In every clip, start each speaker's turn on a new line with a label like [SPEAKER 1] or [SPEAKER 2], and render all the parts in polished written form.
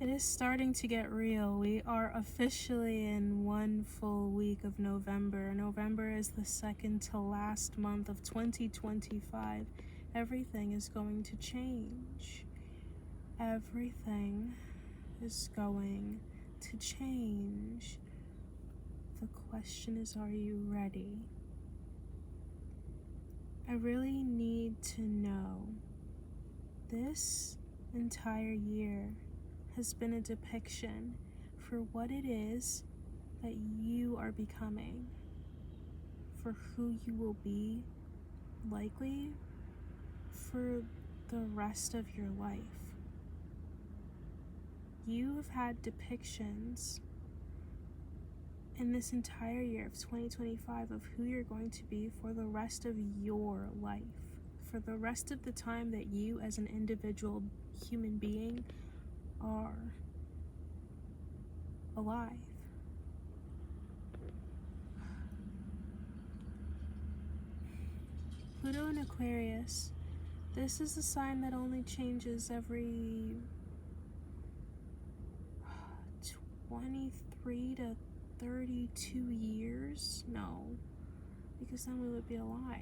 [SPEAKER 1] It is starting to get real. We are officially in one full week of November. November is the second to last month of 2025. Everything is going to change. Everything is going to change. The question is, are you ready? I really need to know. This entire year has been a depiction for what it is that you are becoming, for who you will be, likely for the rest of your life. You have had depictions in this entire year of 2025 of who you're going to be for the rest of your life, for the rest of the time that you as an individual human being are alive. Pluto in Aquarius. This is a sign that only changes every 23 to 32 years? No, because then we would be alive.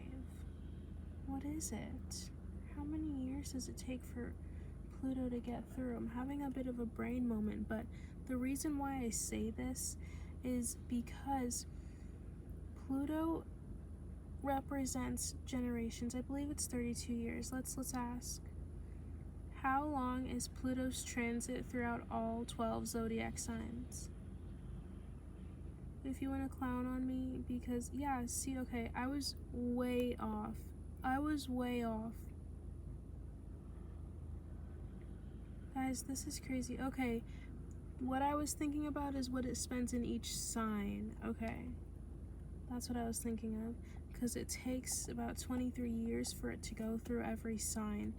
[SPEAKER 1] What is it? How many years does it take for Pluto to get through? I'm having a bit of a brain moment, but the reason why I say this is because Pluto represents generations. I believe it's 32 years. Let's ask. How long is Pluto's transit throughout all 12 zodiac signs? If you want to clown on me, because yeah, see, okay, I was way off. Guys, this is crazy. Okay, what I was thinking about is what it spends in each sign. Okay, that's what I was thinking of, because it takes about 23 years for it to go through every sign.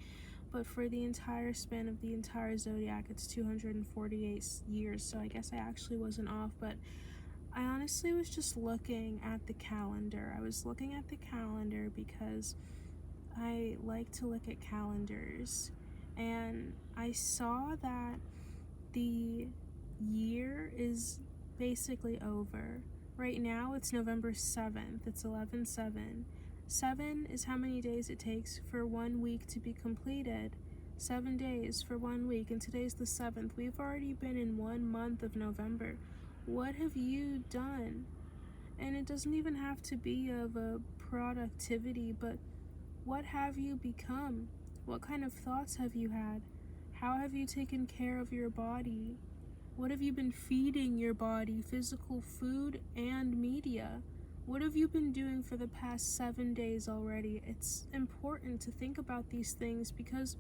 [SPEAKER 1] But for the entire span of the entire zodiac, it's 248 years. So I guess I actually wasn't off, but I honestly was just looking at the calendar. I was looking at the calendar because I like to look at calendars. And I saw that the year is basically over. Right now, it's November 7th. It's 11/7. 7 is how many days it takes for 1 week to be completed. 7 days for 1 week, and today's the 7th. We've already been in 1 month of November. What have you done? And it doesn't even have to be of a productivity, but what have you become? What kind of thoughts have you had? How have you taken care of your body? What have you been feeding your body, physical food and media? What have you been doing for the past 7 days already? It's important to think about these things because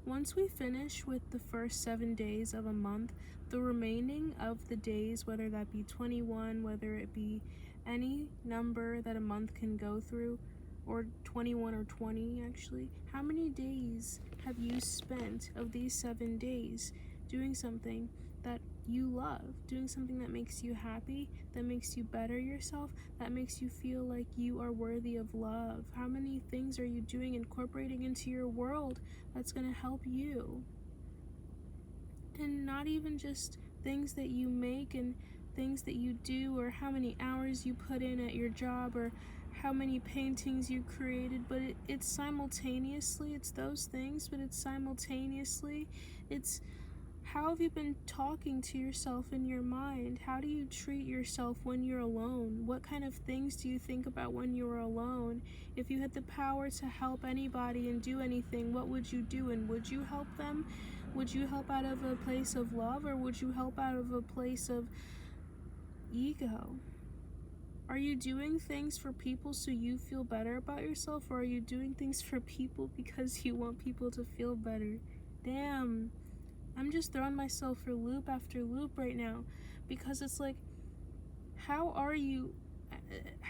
[SPEAKER 1] once we finish with the first 7 days of a month, the remaining of the days, whether that be 21, whether it be any number that a month can go through, or 21 or 20 actually, how many days have you spent of these 7 days doing something that you love, doing something that makes you happy, that makes you better yourself, that makes you feel like you are worthy of love? How many things are you doing, incorporating into your world that's going to help you? And not even just things that you make and things that you do, or how many hours you put in at your job, or how many paintings you created, but it's simultaneously, it's those things, but it's simultaneously, it's how have you been talking to yourself in your mind? How do you treat yourself when you're alone? What kind of things do you think about when you're alone? If you had the power to help anybody and do anything, what would you do? And would you help them? Would you help out of a place of love, or would you help out of a place of ego? Are you doing things for people so you feel better about yourself, or are you doing things for people because you want people to feel better? Damn. I'm just throwing myself for loop after loop right now, because it's like, how are you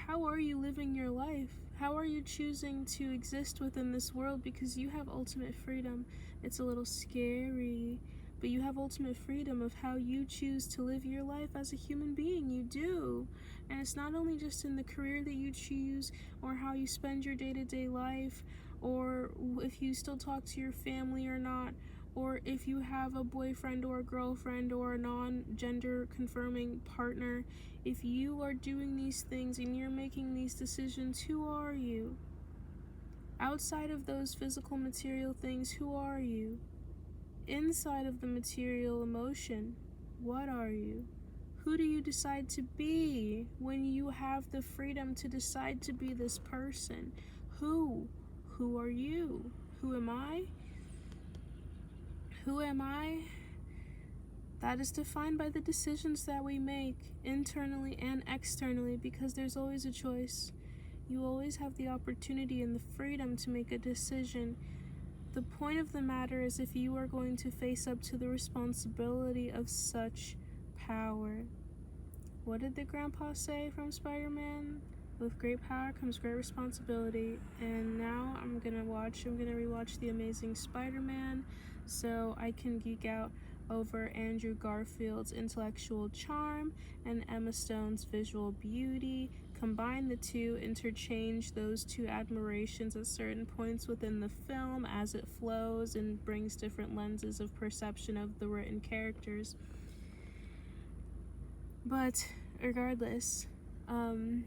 [SPEAKER 1] living your life? How are you choosing to exist within this world? Because you have ultimate freedom. It's a little scary, but you have ultimate freedom of how you choose to live your life as a human being. You do. And it's not only just in the career that you choose, or how you spend your day-to-day life, or if you still talk to your family or not, or if you have a boyfriend or a girlfriend or a non-gender confirming partner, if you are doing these things and you're making these decisions, who are you? Outside of those physical material things, who are you? Inside of the material emotion, what are you? Who do you decide to be when you have the freedom to decide to be this person? Who? Who are you? Who am I? Who am I? That is defined by the decisions that we make internally and externally, because there's always a choice. You always have the opportunity and the freedom to make a decision. The point of the matter is if you are going to face up to the responsibility of such power. What did the grandpa say from Spider-Man? With great power comes great responsibility. And now I'm gonna rewatch The Amazing Spider-Man so I can geek out over Andrew Garfield's intellectual charm and Emma Stone's visual beauty. Combine the two, interchange those two admirations at certain points within the film as it flows and brings different lenses of perception of the written characters. But regardless, I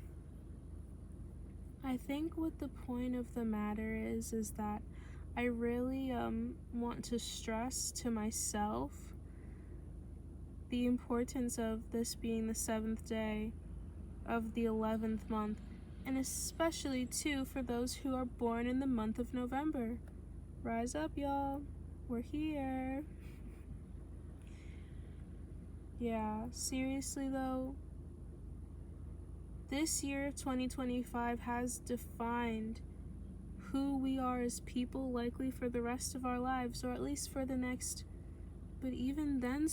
[SPEAKER 1] think what the point of the matter is that I really want to stress to myself the importance of this being the 7th day of the 11th month, and especially too for those who are born in the month of November. Rise up, y'all. We're here. Yeah, seriously though, this year of 2025 has defined who we are as people, likely for the rest of our lives, or at least for the next. But even then,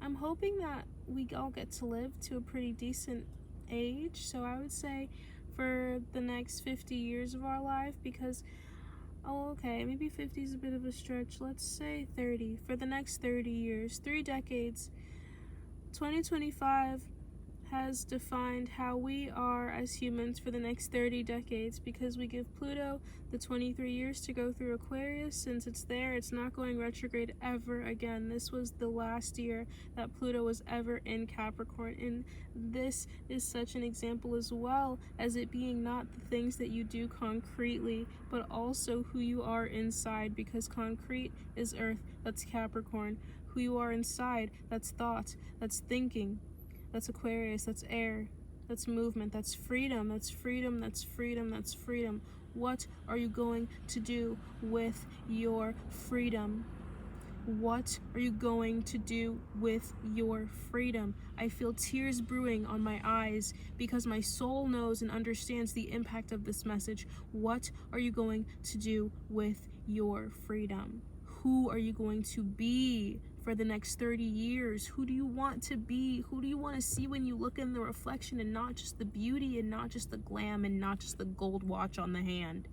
[SPEAKER 1] I'm hoping that we all get to live to a pretty decent age. So I would say for the next 50 years of our life, because, maybe 50 is a bit of a stretch. Let's say 30. For the next 30 years, 3 decades, 2025 has defined how we are as humans for the next 30 decades, because we give Pluto the 23 years to go through Aquarius. Since it's there, it's not going retrograde ever again. This was the last year that Pluto was ever in Capricorn, and this is such an example as well as it being not the things that you do concretely, but also who you are inside, because concrete is Earth, that's Capricorn. Who you are inside, that's thought, that's thinking, that's Aquarius, that's air, that's movement, that's freedom, that's freedom, that's freedom, that's freedom. What are you going to do with your freedom? What are you going to do with your freedom? I feel tears brewing on my eyes because my soul knows and understands the impact of this message. What are you going to do with your freedom? Who are you going to be for the next 30 years? Who do you want to be? Who do you want to see when you look in the reflection, and not just the beauty and not just the glam and not just the gold watch on the hand?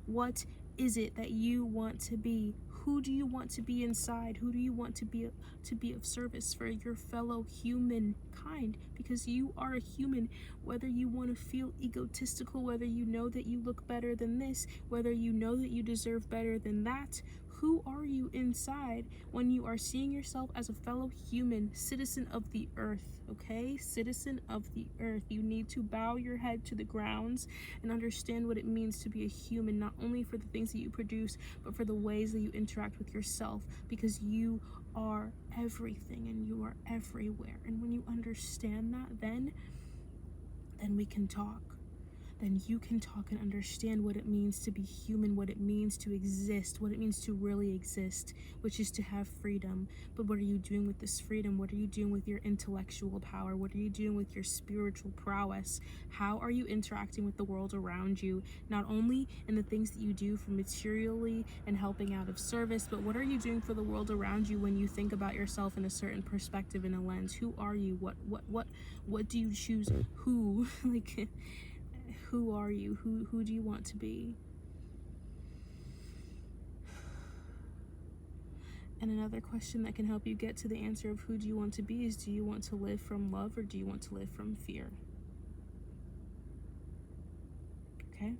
[SPEAKER 1] What is it that you want to be? Who do you want to be inside? Who do you want to be of service for your fellow humankind? Because you are a human, whether you want to feel egotistical, whether you know that you look better than this, whether you know that you deserve better than that. Who are you inside when you are seeing yourself as a fellow human, citizen of the earth, okay? Citizen of the earth. You need to bow your head to the grounds and understand what it means to be a human, not only for the things that you produce, but for the ways that you interact with yourself, because you are everything and you are everywhere. And when you understand that, then we can talk. Then you can talk and understand what it means to be human, what it means to exist, what it means to really exist, which is to have freedom. But what are you doing with this freedom? What are you doing with your intellectual power? What are you doing with your spiritual prowess? How are you interacting with the world around you? Not only in the things that you do for materially and helping out of service, but what are you doing for the world around you when you think about yourself in a certain perspective, in a lens? Who are you? What do you choose? Who? Who are you? Who do you want to be? And another question that can help you get to the answer of who do you want to be is, do you want to live from love or do you want to live from fear? Okay?